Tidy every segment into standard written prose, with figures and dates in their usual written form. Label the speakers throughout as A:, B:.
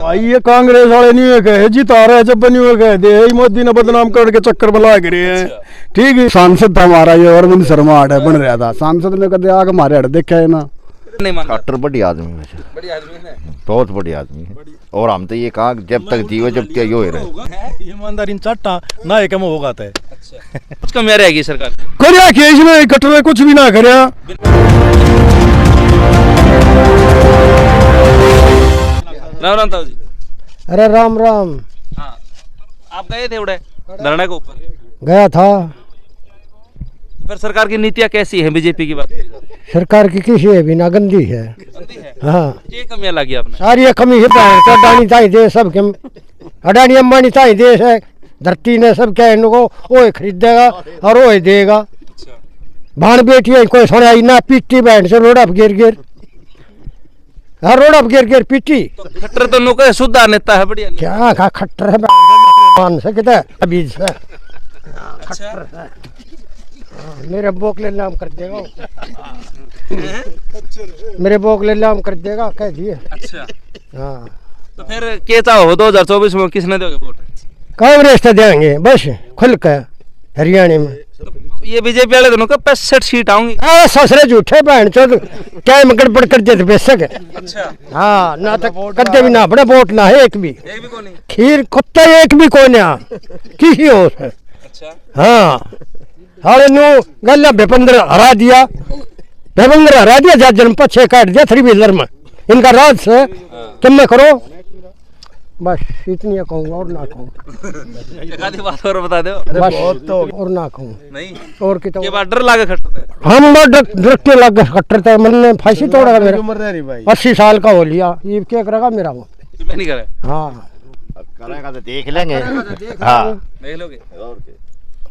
A: भाई ये कांग्रेस वाले नहीं है कहे जिता रहे जब बनी हुए कहे दे मोदी ने बदनाम करके चक्कर में ला रहे हैं। ठीक है सांसद था हमारा ये अरविंद शर्मा अड्डा बन रहा था, सांसद ने कदे आगे हमारे अड्डा देखा है ना।
B: खट्टर बड़ी आदमी है, बहुत बड़ी आदमी है। और हम तो ये कहा जब तक जीवे जब तक यो रहे
A: ईमानदारी चट्टा ना है कम होगा तो
C: कुछ कमियां रहेगी सरकार
A: करया के इसमें कट्टर कुछ भी ना करया।
C: राम राम ताऊ जी।
D: अरे राम राम।
C: हाँ आप गए थे उड़े धरने के ऊपर?
D: गया था।
C: फिर सरकार की नीतियाँ कैसी है बीजेपी की बात?
D: सरकार की किसी है भी ना गंदी है। हाँ
C: ये कमियां लगी आपने?
D: सारी कमी है अडानी ताई दे सब के अडानी अंबानी ताई देश है धरती ने सब क्या इनको वो खरीदेगा और वो देगा। भाण बेटी कोई सुना ना पीटी बैंड से रोड अप गिर गिर हर रोड अप गिर गिर पीटी।
C: खट्टर तो नुके सुधा नेता है बढ़िया।
D: क्या खा खट्टर है मान सकता है अभी से खट्टर है। मेरे बोकले नाम कर देगा मेरे बोकले नाम कर देगा कह दिए।
C: अच्छा
D: हाँ
C: तो फिर क्या चाहो 2024 में किसने दोगे वोट?
D: कांग्रेस तो देंगे बस खुल कर हरियाणा में।
C: तो ये बीजेपी वाले दोनों का 65 सीट आऊंगी।
D: ससरे झूठे बहन चोद क्या गड़बड़ कर देते बेशक।
C: अच्छा
D: हाँ ना तो करते भी ना बड़ा वोट ना है एक भी
C: कौन नहीं?
D: खीर कुत्ता एक भी कोई ना किसी हो।
C: अच्छा
D: हाँ हाले नु गल्ला बेपंद्र हरा दिया जा जन्म पछे काट दिया 3 व्हीलर में इनका राज से तुम में करो बस इतनी कहूँगा और ना कहूँ।
C: एक आधी बात और बता दो
D: बस और ना कहूँ
C: नहीं
D: और की तो
C: ये बात डर लगे खट्टर
D: हम डरते लग खट्टर थे मैंने फांसी तोड़ा मेरा 80 साल का हो लिया ये क्या करेगा मेरा वो
C: नहीं करे।
D: हाँ
B: करेगा तो देख लेंगे। हाँ
C: देख लोगे।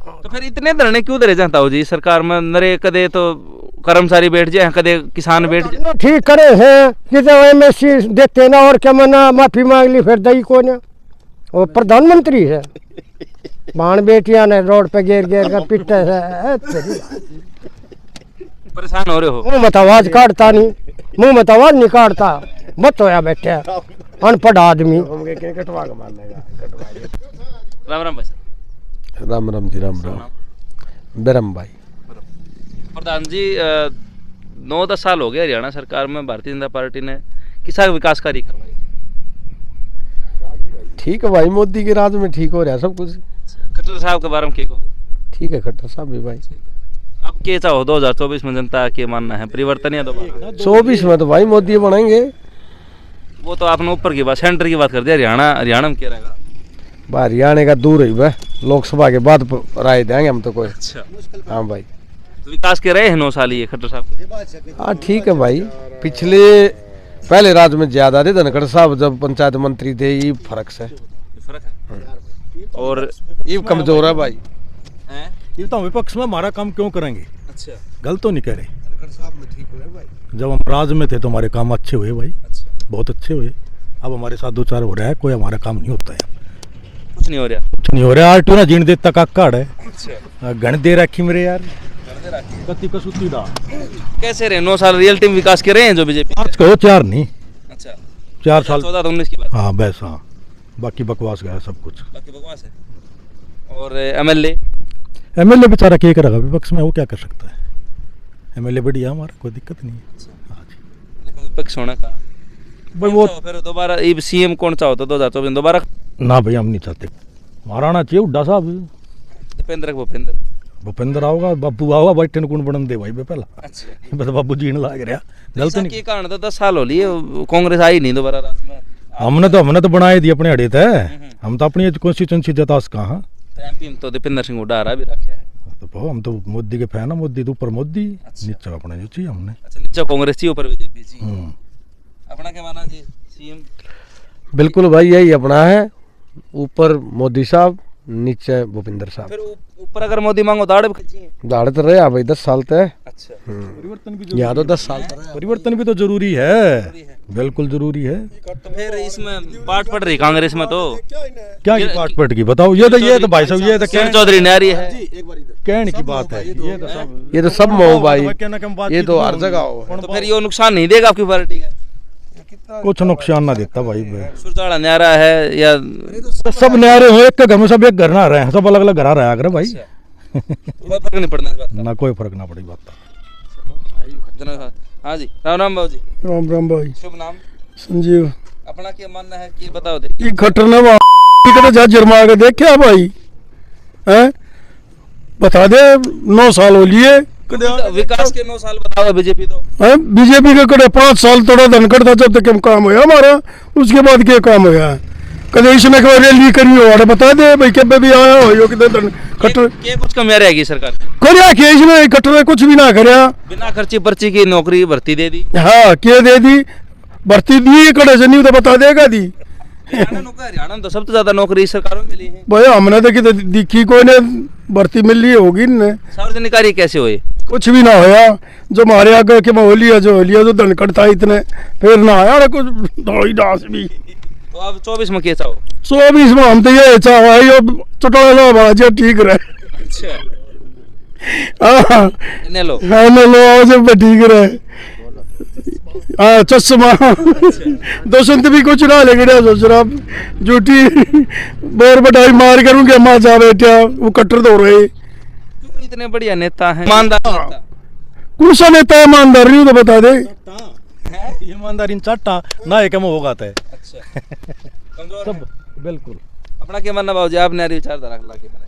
C: तो फिर इतने धरने क्यों दे जाता हो जी सरकार में? नरे कदे तो कर्मचारी बैठ जाए कदे किसान बैठ जाए।
D: ठीक करे हैं कि तो एमएससी देते ना और क्या मना माफी मांग ली फिर दई को ना वो प्रधानमंत्री है बाण बेटिया ने रोड पे गिर गिर कर पिटे है।
C: परेशान हो रहे हो?
D: मुँह मत आवाज काटता नहीं मुँह मत आवाज नहीं काटता मत होया बैठे अनपढ़ आदमी।
C: राम राम भाई।
A: राम राम जी राम राम बेरम भाई।
C: प्रधान जी 9-10 साल हो गए हरियाणा सरकार में भारतीय जनता पार्टी ने किसा विकास कार्य करवाई?
A: ठीक है भाई मोदी के राज में ठीक हो रहा है सब कुछ।
C: खट्टर साहब के बारे में क्या
A: ठीक है खट्टर साहब भी भाई।
C: अब क्या चाहो 2024 में जनता के मानना है परिवर्तन या दोबारा?
A: 24 में तो भाई मोदी बनाएंगे।
C: वो तो आपने ऊपर की बात सेंटर की बात कर दिया। हरियाणा में क्या रहेगा?
A: हरियाणा का दूर है भाई लोकसभा के बाद राय देंगे हम तो कोई।
C: अच्छा
A: हाँ भाई
C: तो विकास के रहे हैं 9 साल ये खट्टर साहब?
A: हाँ ठीक है भाई पिछले पहले राज में ज्यादा थे धनखड़ साहब जब पंचायत मंत्री थे ये फर्क से
C: फर्क है। और
A: ये कमजोर है भाई।
E: ये तो विपक्ष में हमारा काम क्यों करेंगे?
C: अच्छा
E: गलत तो नहीं कह रहे। जब हम राज में थे तो हमारे काम अच्छे हुए भाई। बहुत अच्छे हुए। अब हमारे साथ 2 4 हो रहा है कोई हमारा काम नहीं होता है।
C: कुछ नहीं हो रहा।
E: कुछ नहीं हो रहा आर ना जीण देता का काड़ है। गण दे रखी मेरे यार कति कसूती दा
C: कैसे रहे 9 साल रियल टीम विकास के रहे हैं जो बीजेपी?
E: आज कहो 4 नहीं।
C: अच्छा
E: 4 साल
C: 14-19 की बात।
E: हाँ बस हाँ बाकी बकवास गया सब कुछ।
C: बाकी बकवास है। और एमएलए
E: बेचारा क्या करेगा विपक्ष में वो क्या कर सकता है? एमएलए बढ़िया हमारा कोई दिक्कत नहीं है।
C: विपक्ष होना का
E: भाई वो
C: फिर दोबारा सीएम कौन चाहो तो 2024 दोबारा?
E: ना भाई हम नहीं चाहते हमारा आना चाहिए उड्डा साहब भूपेंद्र आओगा बाबू आओगा भाई टेन कौन बनन दे भाई पहला।
C: अच्छा
E: बस बाबू जीण लाग रहा गलत नहीं
C: के कारण तो 10 साल हो लिए कांग्रेस आई नहीं दोबारा राज में।
E: हमने तो बनाए दी अपने अड़े थे हम तो अपनी कॉन्स्टिट्यूंसी जता कहाँ
C: एमपी तो दीपेंद्र सिंह हुड्डा भी रखा है।
E: तो हम तो मोदी के फैन है मोदी तो ऊपर मोदी नीचे अपना जो चाहिए हमने।
C: अच्छा नीचे कांग्रेस चाहिए ऊपर बीजेपी जी। अपना क्या माना जी सीएम?
A: बिल्कुल भाई यही अपना है ऊपर मोदी साहब नीचे भूपेंद्र साहब।
C: फिर ऊपर अगर मोदी मांगो दाड़े
A: दाड़े तो रहे भाई 10 साल तक।
C: अच्छा
E: परिवर्तन भी
A: यहाँ तो 10 साल
E: परिवर्तन भी तो जरूरी है बिल्कुल जरूरी है।
C: तो फिर इसमें पाठ पड़ रही कांग्रेस में तो
E: क्या की पाठ पट की बताओ? ये तो भाई साहब ये तो
C: चौधरी नारी है
E: कहने की बात है।
A: ये तो सब में हो भाई ये तो हर जगह हो।
C: तो फिर ये नुकसान नहीं देगा आपकी पार्टी का?
E: कुछ नुकसान ना देता भाई।
C: सुरजाड़ा न्यारा है या
E: सब न्यारे हो, एक के घर में सब एक घर ना रहे हैं, सब अलग अलग घर रहा करे भाई।
C: कोई फर्क नहीं पड़ना इस बात
E: ना कोई फर्क ना पड़ी बात।
C: का। हाँ जी, राम राम बाबू जी।
A: राम राम भाई।
C: शुभ नाम?
A: संजीव।
C: अपना क्या मानना है कि बताओ दे।
A: ये खटरना वहाँ जा जरमा के देख क्या भाई हैं, बता दे 9 साल हो लिए
C: विकास के 9 साल बताओ बीजेपी तो
A: बीजेपी के कड़े 5 साल थोड़ा धनखड़ था जब तक काम होया हमारा, उसके बाद क्या काम होया कदे इसने कोई रैली करी हो बता दे भाई के भी आया हो किधर कटर
C: के कुछ कमियां रहेगी सरकार
A: करया के इसने कटर कुछ भी ना करया,
C: बिना खर्ची पर्ची की नौकरी भर्ती दे दी।
A: हाँ के दे दी, भर्ती दी कड़े से नहीं तो बता देगा दी।
C: हरियाणा में तो सबसे ज्यादा नौकरी सरकारों में मिली है
A: भाई हमने देखी तो दिखी कोई ने भर्ती मिल रही होगी ने।
C: सार्वजनिक कार्य कैसे हुए?
A: कुछ भी ना होया, जो हमारे आगे के होलिया जो धनखड़ था इतने फिर ना आया कुछ दवाई डांस भी।
C: तो अब 24 में क्या चाहो?
A: 24 में हम तो ये चाहो यो चटोला बाजे ठीक रहे।
C: अच्छा
A: हाँ
C: ने लो
A: लो जब ठीक रहे। हाँ चश्मा दोस्त भी कुछ ना लेके सोच रहा झूठी बोर बटाई मार करूंगे माँ जा बैठा वो कट्टर दो रहे।
C: इतने बढ़िया नेता हैं, ईमानदार नेता।
A: कौन सा नेता है ईमानदार नहीं तो बता दे।
E: ईमानदारी चाटा ना एक में होगा है।
C: अच्छा कमजोर सब
E: बिल्कुल।
C: अपना क्या मानना बाबूजी, आपने विचारधारा लाके बनाई?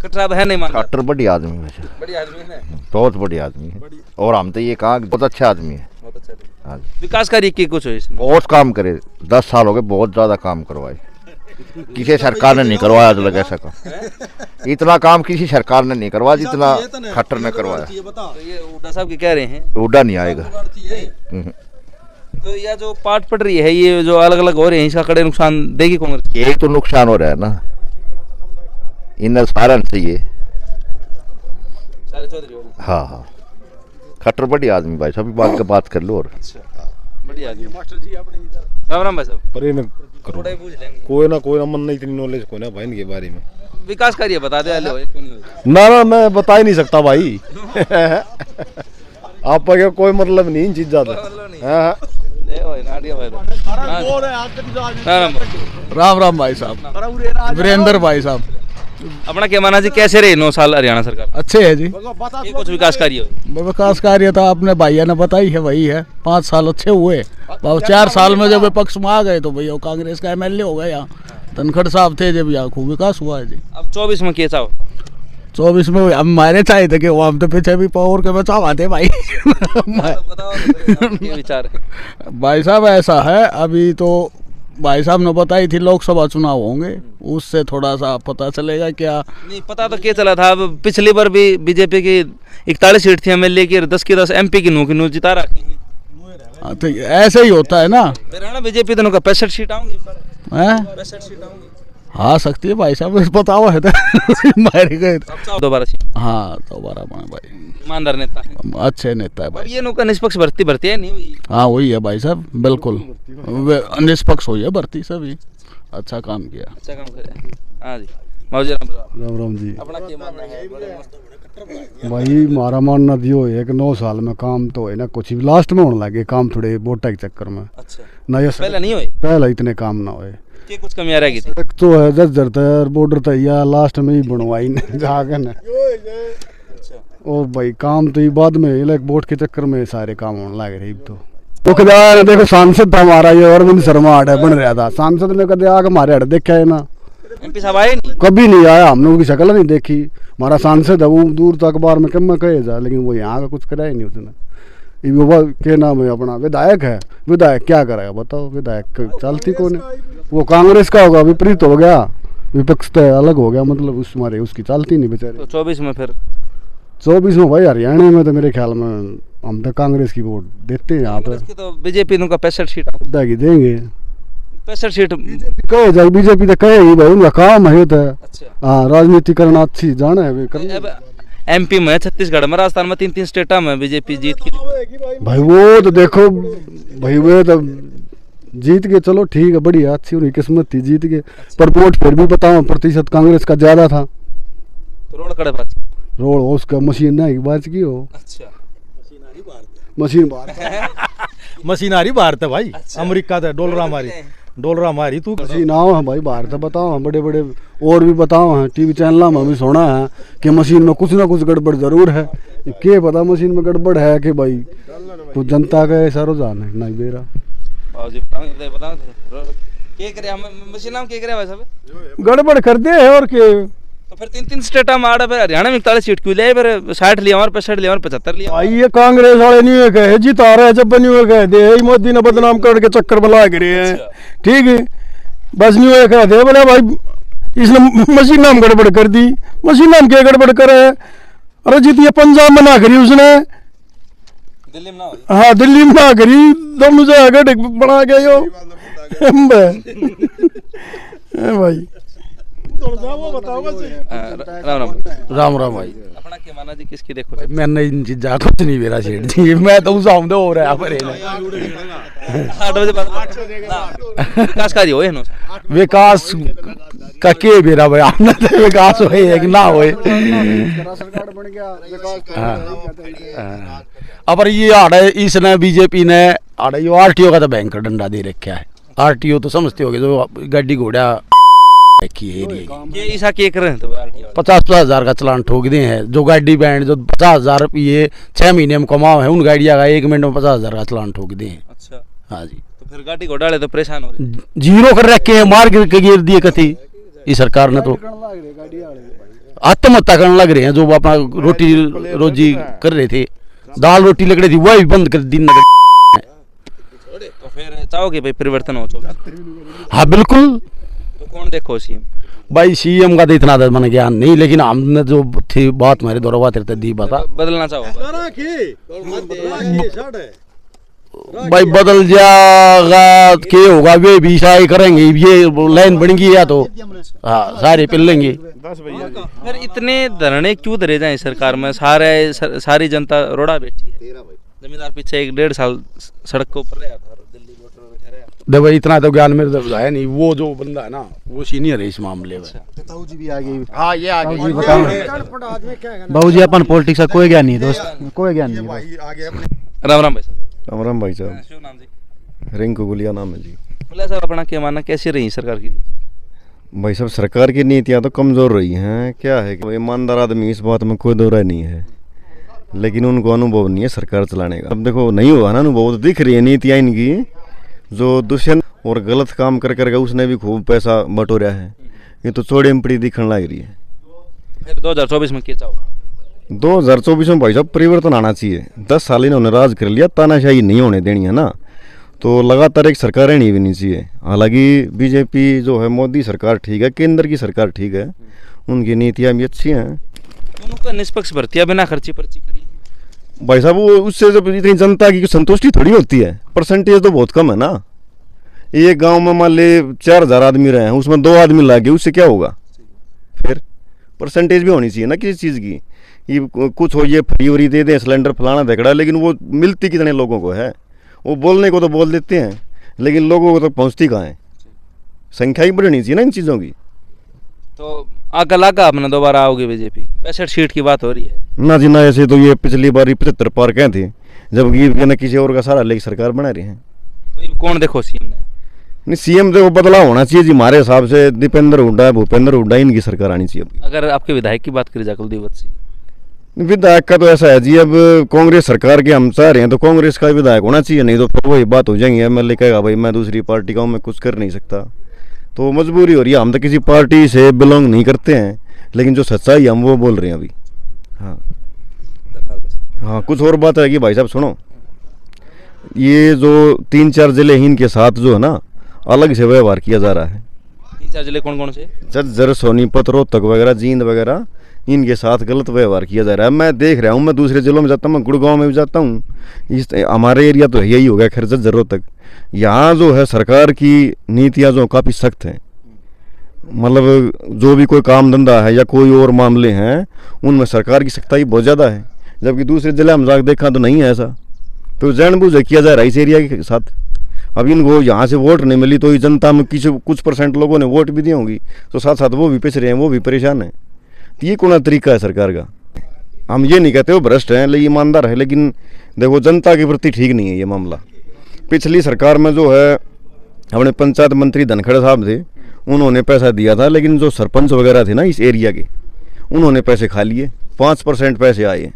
C: कटरा है नहीं मानता?
B: खट्टर बढ़िया आदमी वैसे,
C: बढ़िया आदमी है,
B: बहुत बढ़िया आदमी है। और हम तो ये कहा बहुत अच्छा आदमी है।
C: बहुत अच्छा आदमी।
B: हाँ,
C: विकास कार्य की कुछ हो इसमें?
B: बहुत काम करे, 10 साल हो गए, बहुत ज्यादा काम करवाए। किसी सरकार ने नहीं करवाया आज लग ऐसा काम, इतना काम किसी सरकार ने नहीं करवाया जितना खट्टर ने करवाया।
C: तो ये हुड्डा साहब की कह रहे हैं
B: हुड्डा नहीं आएगा।
C: तो यह जो पाट पड़ रही है, ये जो अलग अलग हो रहे हैं, इसका कड़े नुकसान देगी कांग्रेस?
B: यही तो नुकसान हो रहा है ना इन सारण से ये। हाँ हाँ खट्टर बढ़िया आदमी भाई, सभी बात कर लो। और
C: बढ़िया आदमी। राम राम भाई साहब।
E: पर में
C: थोड़ा ही पूछ लेंगे।
E: कोई ना मन नहीं, इतनी नॉलेज कोई ना भाई इनके बारे में।
C: विकास कार्य बता दे
E: ना मैं बता ही नहीं सकता भाई। आप क्या कोई मतलब नहीं इन चीज ज्यादा।
A: राम राम भाई साहब, वीरेंद्र भाई साहब।
C: अपना क्या माना जी, कैसे रहे 9 साल हरियाणा सरकार?
A: अच्छे है जी।
C: ये कुछ विकास कार्य हो?
A: विकास कार्य तो आपने भैया ने बताई है वही है, 5 साल अच्छे हुए। 4 साल में जब विपक्ष में आ गए तो भैया कांग्रेस का MLA हो गया यहाँ, धनखड़ साहब थे जब यहाँ खूब विकास हुआ है जी।
C: अब 24 में क्या चाहो?
A: 24 में हम हमारे चाहे थे कि वो हम तो पीछे भी पावर के बचाव आते भाई।
C: बताओ क्या विचार है?
A: भाई साहब ऐसा है, अभी तो भाई साहब ने बताई थी लोकसभा चुनाव होंगे, उससे थोड़ा सा पता चलेगा क्या।
C: नहीं पता तो क्या चला था, अब पिछली बार भी बीजेपी की 41 सीट थी MLA की, 10 की 10 MP की नू जिता रखी।
A: तो ऐसे ही होता है ना।
C: बीजेपी दोनों का 65 सीट आऊंगी।
A: 65 सीट आऊंगी आ सकती है भाई साहब, पता हुआ है मारे गए
C: दोबारा सीट।
A: हाँ दोबारा भाई
C: ईमानदार नेता है,
A: अच्छे नेता है भाई।
C: ये नौका निष्पक्ष भर्ती है नहीं हुई?
A: हाँ वही है भाई साहब, बिल्कुल निष्पक्ष हुई है भर्ती, सभी अच्छा काम किया।
C: अच्छा काम किया। हाँ जी मौजूद।
A: राम राम जी।
C: अपना क्या मानना है?
A: भाई मारा मानना दियो है कि 9 साल में काम तो है ना, कुछ भी लास्ट में होने लगे काम थोड़े वोटा के चक्कर में।
C: अच्छा
A: ना ये
C: पहले नहीं हुए?
A: पहले इतने काम ना हुए।
C: क्या कुछ कमियां रह गई थी?
A: एक तो है जर्जर तैयार बॉर्डर तैयार लास्ट में ही बनवाई जाके ना। और भाई काम तो ये बाद में इलेक्ट बोर्ड के चक्कर में सारे काम होने लगे रहे। तो मुख्यदार देखो सांसद था हमारा ये अरविंद शर्मा अड्डा बन रहा था, सांसद ने कदे आके हमारे अड्डा देखा है ना?
C: MP साहब आए नहीं?
A: कभी नहीं आया, हमने उनकी शक्ल नहीं देखी। हमारा सांसद है वो दूर तक अखबार में कम कहे जा, लेकिन वो यहाँ का कुछ करा ही नहीं उसने। क्या नाम है अपना, विधायक है, विधायक क्या करेगा बताओ? विधायक चलती कौन है? वो कांग्रेस का होगा, विपरीत हो गया, विपक्ष तो अलग हो गया, मतलब उस मारे उसकी चलती नहीं बेचारे।
C: तो 24 में फिर
A: 24 में भाई हरियाणा में तो मेरे ख्याल में हम तो कांग्रेस की वोट देते हैं यहाँ पे।
C: तो बीजेपी का 65 सीट
A: की देंगे,
C: 65 सीट
A: कहे जाए बीजेपी तो कहे ही भाई, उनका काम है तो।
C: अच्छा
A: हाँ राजनीति करना अच्छी जाना है।
C: अब MP में, छत्तीसगढ़ में, राजस्थान में 3 स्टेटा में बीजेपी जीत की
A: भाई। वो तो देखो भाई वो तो जीत के चलो ठीक है, बढ़िया अच्छी उनकी किस्मत थी जीत के, पर वोट फिर भी बताओ प्रतिशत कांग्रेस का ज्यादा था।
C: तो रोड कड़े बात
A: रोड उसका मशीन ना बाज की हो।
C: अच्छा
A: मशीन बाहर
E: मशीन आ रही बाहर से भाई, अमेरिका से डॉलर हमारी तू
A: मशीनाओं है भाई बाहर से बताओ हैं, बड़े बड़े और भी बताओ हैं, टीवी चैनल में भी सुना है कि मशीन में कुछ ना कुछ गड़बड़ जरूर है। ये क्या पता मशीन में गड़बड़ है कि भाई, तो जनता का ऐसा रुझान है नहीं बेरा।
C: बाबूजी बताओ क्या करे हम मशीन नाम क्या करे भाई साहब?
A: गड़बड़ कर दे है और के।
C: तो फिर 3 स्टेटा में आड़ा, फिर हरियाणा में 41 सीट क्यों ले, फिर 60 लिया और 65 लिया और 75 लिया।
A: भाई ये कांग्रेस वाले नहीं है कहे जिता रहे जब नहीं हुए कह दे मोदी ने बदनाम करके चक्कर में ला रहे हैं। ठीक है बस नहीं हुए कह दे बोले भाई इसने मशीन नाम गड़बड़ कर दी। मशीन नाम क्या गड़बड़ करे? अरे जीती पंजाब में ना करी उसने,
C: दिल्ली में ना हुई।
A: हाँ दिल्ली में ना करी, दोनों से आगे बना गया यो भाई।
E: राम राम भाई।
C: अपना क्या माना जी, किसकी देखो?
E: मैंने इन चीजा कुछ नहीं मेरा सेठ जी, मैं तो सामने हो रहा है पर
C: 8 बजे बाद विकास कार्य होए ना,
E: विकास का के मेरा भाई हमने तो विकास होए है कि ना होए। अब ये आड़े इसने बीजेपी ने आड़े यो आरटीओ का तो भयंकर डंडा दे रखा है। आरटीओ तो समझते होगे जो गाड़ी घोड़ा रखी है
C: ये ईसा के कर रहे हैं तो
E: 50-50 हजार का चलान ठोक दे हैं। जो गाड़ी बैंड जो 50,000 रुपये 6 महीने में कमाओ है उन गाड़िया का 1 मिनट में 50,000 का चलान ठोक दे हैं।
C: अच्छा
E: हाँ जी,
C: तो फिर गाड़ी घोटाले तो परेशान हो रहे।
E: जीरो कर रखे हैं, मार के गिर दिए कथी इस सरकार ने तो आत्महत्या करने लग रहे हैं। जो अपना रोटी रोजी कर रहे थे, दाल रोटी लग रही थी वह भी बंद कर दी।
C: तो फिर चाहोगे भाई परिवर्तन हो? तो
E: हाँ बिल्कुल।
C: तो कौन देखो सीएम?
E: भाई सीएम का तो इतना मन ज्ञान नहीं, लेकिन हमने जो थी बात हमारे द्वारा बात रहती दी बता
C: बदलना चाहो?
E: भाई बदल जाएगा के होगा वे भी शायद करेंगे, ये लाइन बन गई या तो हाँ सारे पिल लेंगे।
C: फिर इतने धरने क्यों धरे जाए सरकार में? सारी जनता रोड़ा बैठी है, जमींदार पीछे 1-1.5 साल सड़क के ऊपर रहा था, दिल्ली वोटर बैठे रहा।
E: देखो भाई इतना तो ज्ञान मेरे तो है नहीं, वो जो बंदा है ना वो सीनियर है इस मामले में।
A: ताऊ जी भी आ गई।
B: हाँ ये आ गई।
F: बाबू जी अपन पॉलिटिक्स का कोई ज्ञान नहीं दोस्त, कोई ज्ञान नहीं।
C: राम राम भाई साहब।
G: राम राम भाई साहब।
C: शुभ नाम जी?
G: रिंकू गुलिया नाम है जी।
C: बोला साहब अपना क्या मानना, कैसी रही सरकार की?
G: भाई साहब सरकार की नीतियाँ तो कमज़ोर रही हैं। क्या है कि ईमानदार आदमी इस बात में कोई दो राय नहीं है, लेकिन उनको अनुभव नहीं है सरकार चलाने का। अब देखो नहीं हुआ ना अनुभव, तो दिख रही है नीतियाँ इनकी। जो दुष्यंत और गलत काम कर करके उसने भी खूब पैसा बटोरा है, ये तो चौड़े में पड़ी दिखने लग रही है।
C: फिर 2024 में क्या चाहो?
G: 2024 में भाई साहब परिवर्तन आना चाहिए। 10 साल इन्होंने राज कर लिया, तानाशाही नहीं होने देनी है ना, तो लगातार एक सरकार रहनी भी नहीं चाहिए। हालांकि बीजेपी जो है मोदी सरकार ठीक है, केंद्र की सरकार ठीक है, उनकी नीतियाँ भी अच्छी हैं।
C: उनका निष्पक्ष भर्तियां बिना खर्ची पर्ची करी
G: भाई साहब वो उससे जब इतनी जनता की संतुष्टि थोड़ी होती है, परसेंटेज तो बहुत कम है ना। एक गांव में मान ले 4,000 आदमी रहे हैं, उसमें 2 आदमी लागे, उससे क्या होगा? फिर परसेंटेज भी होनी चाहिए ना किसी चीज़ की। ये कुछ हो ये फ्री वरी दे दें सिलेंडर फलाना झगड़ा, लेकिन वो मिलती कितने लोगों को है? वो बोलने को तो बोल देते हैं, लेकिन लोगों को तो पहुँचती कहाँ है? संख्या ही बढ़नी चाहिए ना इन चीज़ों की।
C: तो आगे लगा अपना दोबारा आओगे बीजेपी? 65 सीट की बात हो रही है
G: ना जी ना। ऐसे तो ये पिछली बार 75 पार कहे थे, जबकि ना किसी और का सारा लेके सरकार बना रही है।
C: तो कौन देखो सीएम ने?
G: नहीं सीएम देखो बदलाव होना चाहिए जी हमारे हिसाब से। दीपेंद्र हुड्डा भूपेंद्र हुड्डा इनकी सरकार आनी चाहिए।
C: अगर आपके विधायक की बात करी जाए कुलदीप सिंह,
G: विधायक का तो ऐसा है जी, अब कांग्रेस सरकार के हम चाह रहे हैं तो कांग्रेस का विधायक होना चाहिए, नहीं तो फिर वही बात हो जाएंगी। एमएलए कहेगा भाई मैं दूसरी पार्टी का हूँ, मैं कुछ कर नहीं सकता, तो मजबूरी हो रही है। हम तो किसी पार्टी से बिलोंग नहीं करते हैं, लेकिन जो सच्चाई हम वो बोल रहे हैं अभी। हाँ हाँ कुछ और बात है कि भाई साहब सुनो, ये जो 3-4 जिले हैं इनके साथ जो है ना अलग से व्यवहार किया जा रहा है।
C: 3-4 जिले कौन कौन से?
G: झज्जर सोनीपत रोहतक वगैरह जींद वगैरह इनके साथ गलत व्यवहार किया जा रहा है। मैं देख रहा हूँ, मैं दूसरे जिलों में जाता हूँ, मैं गुड़गांव में भी जाता हूँ, इस हमारे एरिया तो यही हो गया खैर झज्जर रोहतक। यहाँ जो है सरकार की नीतियाँ जो काफ़ी सख्त हैं, मतलब जो भी कोई काम धंधा है या कोई और मामले हैं उनमें सरकार की सख्ताई बहुत ज़्यादा है, जबकि दूसरे जिले में जाकर देखा तो नहीं है ऐसा। तो जानबूझ किया जा रहा है इस एरिया के साथ। अब इनको यहाँ से वोट नहीं मिली तो जनता में कुछ % लोगों ने वोट भी दी होंगी, तो साथ साथ वो भी पिछ रहे हैं, वो भी परेशान हैं। तो ये कौन तरीका है सरकार का? हम ये नहीं कहते वो भ्रष्ट हैं, लेकिन ईमानदार है, लेकिन देखो जनता के प्रति ठीक नहीं है ये मामला। पिछली सरकार में जो है अपने पंचायत मंत्री धनखड़ साहब थे, उन्होंने पैसा दिया था, लेकिन जो सरपंच वगैरह थे ना इस एरिया के, उन्होंने पैसे खा लिए, 5% पैसे आए।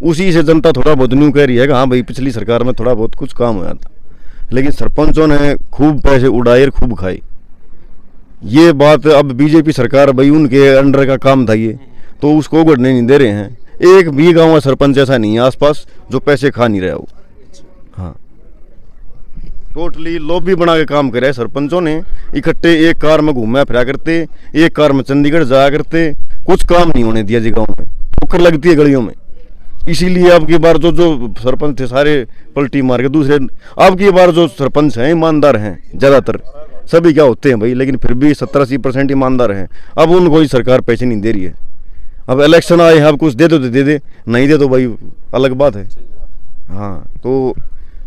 G: उसी से जनता थोड़ा बहुत न्यू कह रही है कि हाँ भाई पिछली सरकार में थोड़ा बहुत कुछ काम हुआ था, लेकिन सरपंचों ने खूब पैसे उड़ाए और खूब खाए। ये बात अब बीजेपी सरकार, भाई उनके अंडर का काम था ये, तो उसको उगड़ने नहीं दे रहे हैं। एक भी गाँव का सरपंच ऐसा नहीं है आसपास जो पैसे खा नहीं रहा हो। हाँ, टोटली लॉबी बना के काम करे सरपंचों ने, इकट्ठे एक कार में घूमा फिरा करते, एक कार में चंडीगढ़ जाया करते, कुछ काम नहीं होने दिया जी गाँव में, ठोकर लगती है गलियों में। इसीलिए अब की बार जो सरपंच थे सारे पलटी मार के दूसरे, अब की बार जो सरपंच हैं ईमानदार हैं ज़्यादातर, सभी क्या होते हैं भाई, लेकिन फिर भी 70-80% ईमानदार हैं। अब उनको ही सरकार पैसे नहीं दे रही है। अब इलेक्शन आए हैं, अब कुछ दे दो तो दे दे, नहीं दे तो भाई अलग बात है। हाँ, तो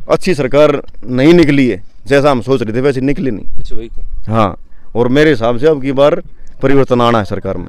G: अच्छी सरकार नहीं निकली है, जैसा हम सोच रहे थे वैसे निकली नहीं। हाँ, और मेरे हिसाब से अब की बार परिवर्तन आना है सरकार में।